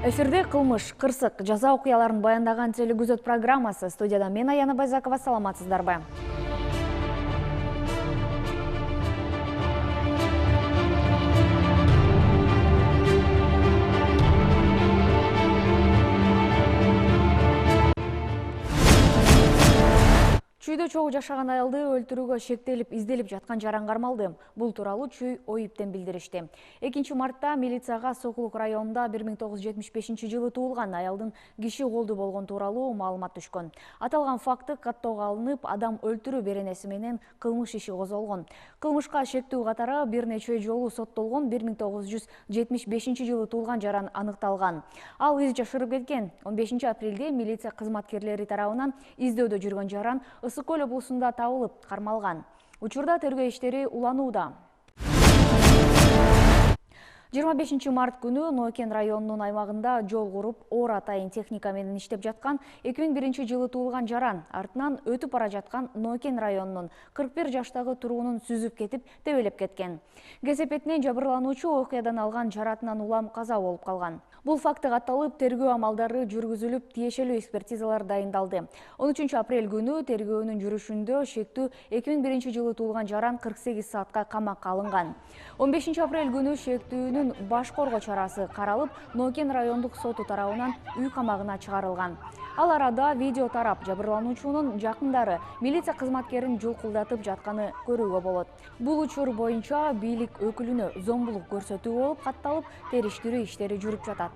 Эфирде кылмыш, кырсык, жаза окуяларын баяндаган телегүзөт программасы. Студияда мен Аяна Байзакова, саламатсыздарбы? Чүйдө чогуу жашаган аялды өлтүрүүгө шектелип, изделип жаткан жаран кармалды. Бул тууралуу Чүй ОИПтен билдиришти. 2 мартта милицияга Сокулук районунда 1975 жылы туулган аялдын киши колду болгон тууралуу маалымат түшкөн. Аталган факты каттоого алынып, адам өлтүрүү беренеси менен кылмыш иши козголгон. Кылмышка шектүү катары бир нече жолу соттолгон 1975 жылы туулган жаран аныкталган. Ал из жашырып кеткен. 15 апрелде милиция кызматкерлери тарабынан издөөдө жүргөн жаран Ысык-Көл облусунда табылып, кармалган. Учурда тергөө иштери уланууда. 25 март күнү Нокен районунун аймагында жол куруп, оор атайын техника менен иштеп жаткан 2001 жылы туулган жаран артынан өтүп бара жаткан Нокен районунун 41 жаштагы туруунун сүзүп кетип, тебелеп кеткен. Кесепетинен жабырлануучу окуядан алган жаратынан улам каза болуп калган. Бул факты катталып, тергөө амалдары жүргүзүлүп, тиешелүү экспертизалар дайындалды. 13 апрель күнү тергөөнүн жүрүшүндө шектүү 2001 жылы туулган жаран 48 саатка камакка алынган. 15 апрель күнү шектүүнүн баш коргоо чарасы каралып, Нокен райондук соту тарабынан үй камагына чыгарылган. Ал арада видео тарап, жабырлануучунун жакындары милиция кызматкерин жулкулдатып жатканы көрүүгө болот. Бул учур боюнча бийлик өкүлүнө зомбулук көрсөтүү болуп катталып, териштирүү иштери жүрүп жатат.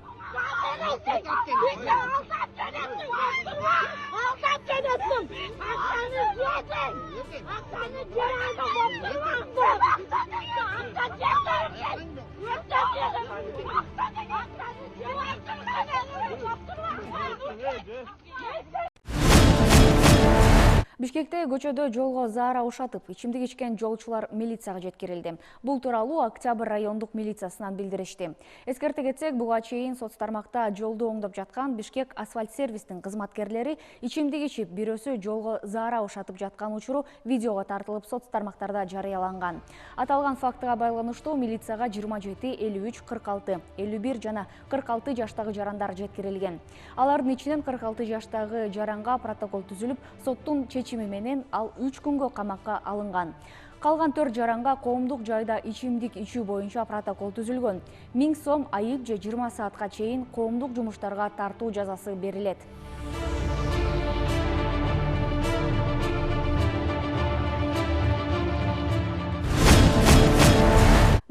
Бишкекте көчөдө жолго заара ушатып, ичимдик ичкен жолчулар милицияга жеткирилди. Бул тууралуу Октябрь райондук милициясынан билдиришти. Эскерте кетсек, буга чейин соц тармакта жолду оңдоп жаткан Бишкек асфальт сервистин кызматкерлери ичимдик ичип, бирөөсү жолго заара ушатып жаткан учуру видеого тартылып, соц тармактарда жарыяланган. Аталган фактыга байланыштуу милицияга 27, 53, 46, 51 жана 46 жаштагы жарандар жеткирилген. Алардын ичинен 46 жаштагы жаранга протокол түзүлүп, соттун чечими менен ал 3 күнгө камакка алынган. Калган 4 жаранга коомдук жайда ичимдик ичүү боюнча протокол түзүлгөн. 1000 сом айып же 20 саатка чейин коомдук жумуштарга тартуу жазасы берилет.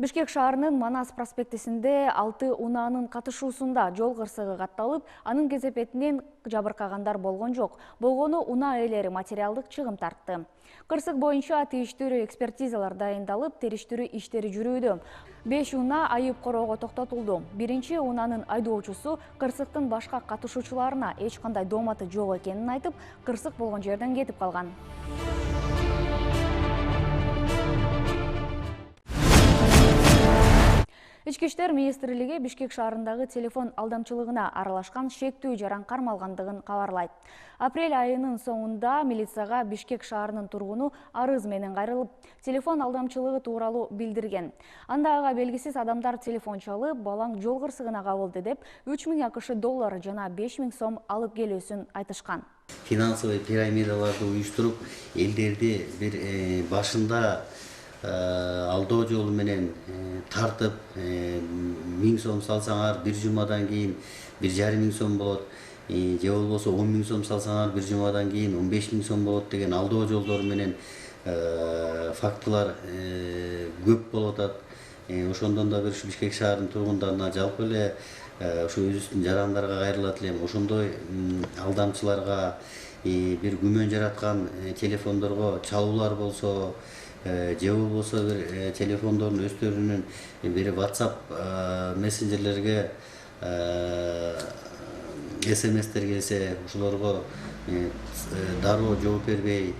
Бишкек шаарынын Манас проспектисинде 6 унаанын катышуусунда жол кырсыгы катталып, анын кесепетинен жабыркагандар болгон жок. Болгону унаа ээлери материалдык чыгым тартты. Кырсык боюнча тийиштүү экспертизалар дайындалып, териштирүү иштери жүрүүдө. 5 унаа айып короого токтотулду. Биринчи унаанын айдоочусу кырсыктын башка катышуучуларына эч кандай дооматы жок экенин айтып, кырсык болгон жерден кетип калган. Ички иштер министрлиги Бишкек шаарындагы телефон алдамчылыгына аралашкан шектүү жаран кармалгандыгын кабарлайт. Апрель айынын соңунда милицияга Бишкек шаарынын тургуну арыз менен кайрылып, телефон алдамчылыгы тууралуу билдирген. Анда ага белгисиз адамдар телефон чалып, балаң жол кырсыгына кабылды деп 3000 акш доллары жана 5000 сом алып келүүсүн айтышкан. Финансовый пирамидаларды уюштуруп, элдерди бир башында алдоо жолу менен тартып, 1000 сом салсаңар бир жумадан кийин 1,5 сом болот, же болбосо 10 000 сом салсаңар бир жумадан кийин 15 000 сом болот деген алдоо жолдору менен фактылар көп болуп атат. Ошондон да бир Бишкек шаарынын тургундарына жалпы эле ошо өзүбүздүн жарандарга кайрылат элем. Ошондой алдамчыларга бир күмөн жараткан телефондорго чалуулар болсо, же болбосо бир телефондордун өздөрүнүн бир WhatsApp мессенджерлерге SMS-тер келсе, ошолорго дароо жооп бербей,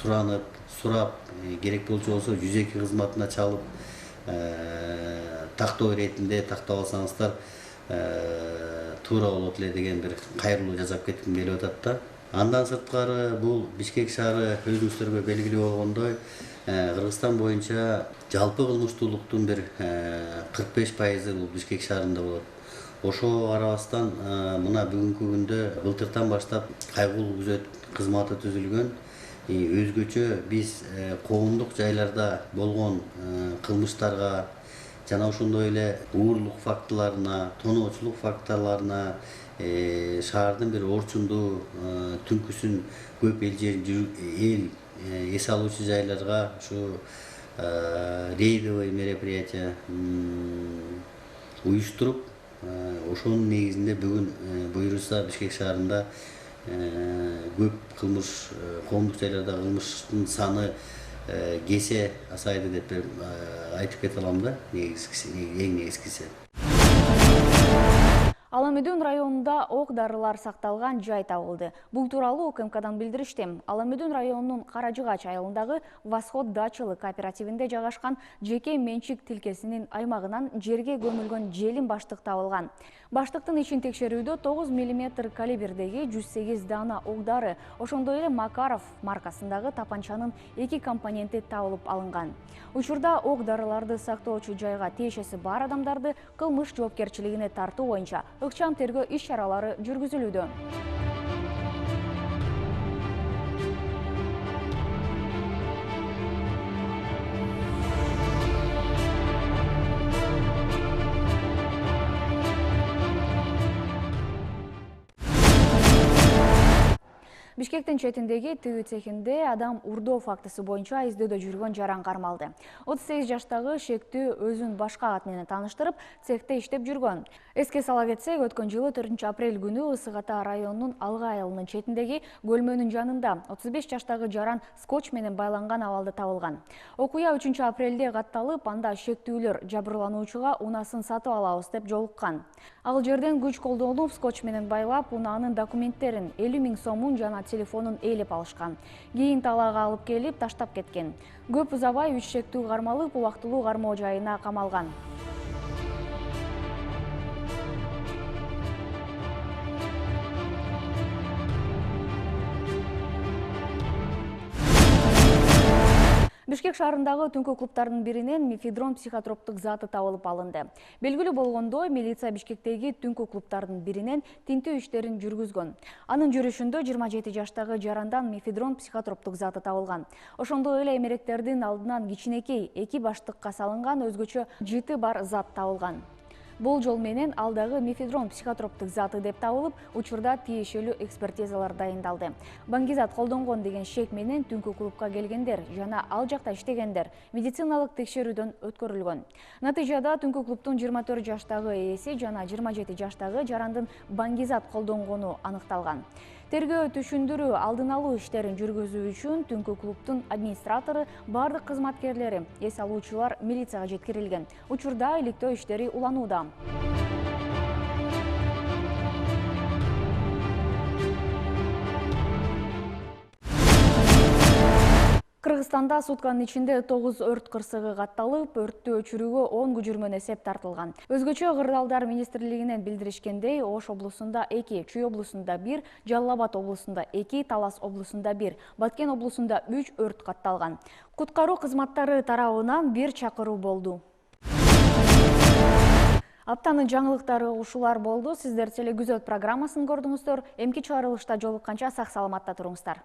сурап, керек болчу болсо 102 кызматына чалып, тактоо иретинде тактап алсаңыздар туура болот эле деген бир кайрылуу жасап кетким келип атат да. Андан сырткары бул Бишкек шаары өзүңүздөргө белгилүү болгондой, Кыргызстан боюнча жалпы кылмыштуулуктун бир 45% бул Бишкек шаарында болот. Ошого карабастан мына бүгүнкү күндө былтыртан баштап кайгылуу күзөт кызматы түзүлгөн. Өзгөчө биз коомдук жайларда болгон кылмыштарга жана ошондой эле уурулук фактыларына, тоноочулук фактыларына, шаардын бир орчундуу түнкүсүн көп эл эс алуучу жайларга ушу рейдовый мероприятие уюштуруп, ошонун негизинде бүгүн буюрса Бишкек шаарында көп кылмыш, коомдук жайларда кылмыштын саны кесе азайды деп айтып кете алам да, эң негизгиси. Аламөдөн районунда ок дарылар сакталган жай табылды. Бул тууралуу УКМКдан билдиришти. Аламөдөн районунун Каражыгач айылындагы Восход дачылык кооперативинде жайгашкан жеке менчик тилкесинин аймагынан жерге көмүлгөн желим баштык табылган. Баштыктын ишин текшерүүдө 9 мм калибрдеги 108 дана ок дары, ошондой эле Макаров маркасындагы тапанчанын 2 компоненти табылып алынган. Учурда ок дарыларды сактоочу жайга тиешеси бар адамдарды кылмыш жоопкерчилигине тартуу боюнча ыкчам тергөө иш-чаралары жүргүзүлүүдө. Бишкектин четиндеги тыгы цехинде адам урдоо фактысы боюнча издөөдө жүргөн жаран кармалды. 38 жаштагы шектүү өзүн башка ат менен тааныштырып, цехте иштеп жүргөн. Эске сала кетсек, өткөн жылы 4 апрель күнү Ысык Ата районунун Алга айылынын четиндеги көлмөнүн жанында 35 жаштагы жаран скотч менен байланган абалда табылган. Окуя 3 апрелде катталып, анда шектүүлөр жабырлануучуга унасын сатып алабыз деп жолуккан. Ал жерден күч колдонуп, скотч менен байлап, унаанын документтерин 50 000 сомун жана телефонун ээлеп алышкан. Кийин талаага алып келип таштап кеткен. Көп узабай 3 шектүү кармалып, убактылуу кармоо жайына камалган. Бишкек шаарындагы түнкү клубтардын биринен мефедрон психотроптук заты табылып алынды. Белгилүү болгондой, милиция Бишкектеги түнкү клубтардын биринен тинтүү иштерин жүргүзгөн. Анын жүрүшүндө 27 жаштагы жарандан мефедрон психотроптук заты табылган. Ошондой эле эмеректердин алдынан кичинекей 2 баштыкка салынган өзгөчө жыты бар зат табылган. Бул жол менен алдагы мефедрон психотроптук заты деп табылып, учурда тиешелүү экспертизалар дайындалды. Баңгизат колдонгон деген шек менен түнкү клубка келгендер жана ал жакта иштегендер медициналык текшерүүдөн өткөрүлгөн. Натыйжада түнкү клубтун 24 жаштагы ээси жана 27 жаштагы жарандын баңгизат колдонгону аныкталган. Тергөө түшүндүрүү алдын алуу иштерин жүргүзүү үчүн түнкү клубтун администратору, бардык кызматкерлери, эс алуучулар милицияга жеткирилген. Учурда иликтөө иштери уланууда. Кыргызстанда сутканын ичинде 9 өрт кырсыгы катталып, өрттү өчүрүүгө 10 күчүрмөн эсеп тартылган. Өзгөчө Кырдаалдар министрлигинен билдиришкендей, Ош облусунда 2, Чүй облусунда 1, Жалал Абад облусунда 2, Талас облусунда 1, Баткен облусунда 3 өрт катталган. Куткаруу кызматтары тарабынан 1 чакыруу болду. Аптанын жаңылыктары ушулар болду. Сиздер телегүзөт программасын көрдүңүздөр. Эмки чыгарылышта жолукканча сак саламатта туруңуздар.